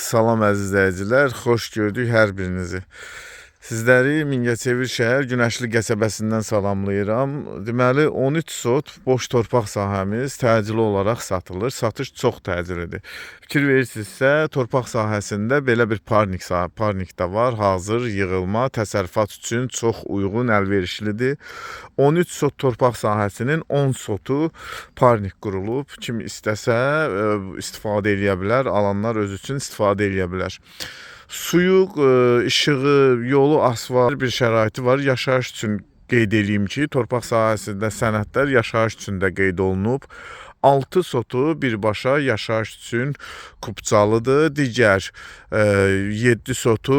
Salam əziz izləyicilər, xoş gördük hər birinizi. Sizləri Mingəçevir şəhər Günəşli qəsəbəsindən salamlayıram. Deməli 13 sot boş torpaq sahəmiz təcili olaraq satılır. Satış çox təcilidir. Fikir verirsinizsə, torpaq sahəsində belə bir parnik da var. Hazır yığılma, təsərrüfat üçün çox uyğun, əlverişlidir. 13 sot torpaq sahəsinin 10 sotu parnik qurulub. Kim istəsə istifadə edə bilər, alanlar özü üçün istifadə edə bilər. Suyu, işığı, yolu, asfalt bir şəraiti var. Yaşayış üçün qeyd edeyim ki, torpaq sahəsində sənədlər yaşayış üçün də qeyd olunub. 6 sotu birbaşa yaşayış üçün kupçalıdır. Digər 7 sotu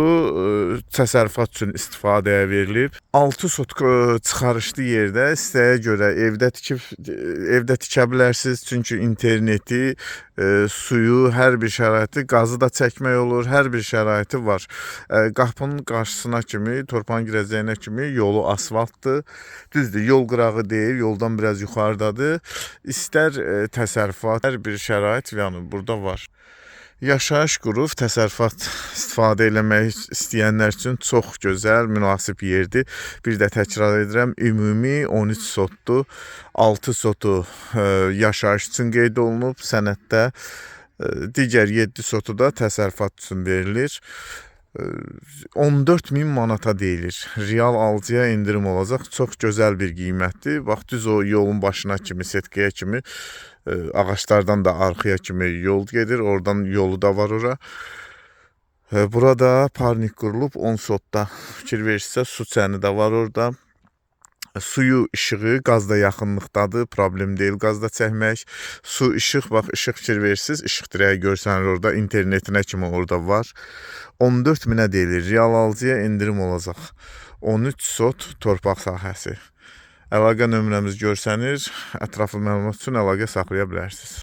təsərrüfat üçün istifadəyə verilib. 6 sot çıxarışlı yerdə istəyə görə evdə tikə bilərsiniz. Çünki interneti, suyu, hər bir şəraiti, qazı da çəkmək olur, hər bir şəraiti var. Qapının qarşısına kimi, torpağın girəcəyinə kimi yolu asfaltdır. Düzdür, yol qırağı deyil, yoldan biraz yuxarıdadır. İstər təsərrüfat, hər bir şərait yəni burada var. Yaşayış qurub təsərrüfat istifadə eləmək istəyənlər üçün çox gözəl, münasib yerdir. Bir də təkrar edirəm, ümumi 13 sotdur. 6 sotu yaşayış üçün qeyd olunub sənəddə. Digər 7 sotu da təsərrüfat üçün verilir. 14.000 manata deyilir. Real alıcıya indirim olacaq. Çox gözəl bir qiymətdir. Bax, düz o yolun başına kimi, setkaya kimi, ağaçlardan da arxaya kimi yol gedir. Oradan yolu da var ora. Burada parnik qurulub 10 sotda. Fikir verirsinizsə, su çəni də var orada. Suyu, işığı qazda yaxınlıqdadır, problem deyil qazda çəkmək. Su, işıq, bax, işıq fikir verirsiniz, işıq dirəyi görsənir orada, internetinə kimi orada var. 14.000-ə deyilir, real alıcıya indirim olacaq. 13 sot torpaq sahəsi. Əlaqə nömrəmiz görsənir, ətraflı məlumat üçün əlaqə saxlaya bilərsiniz.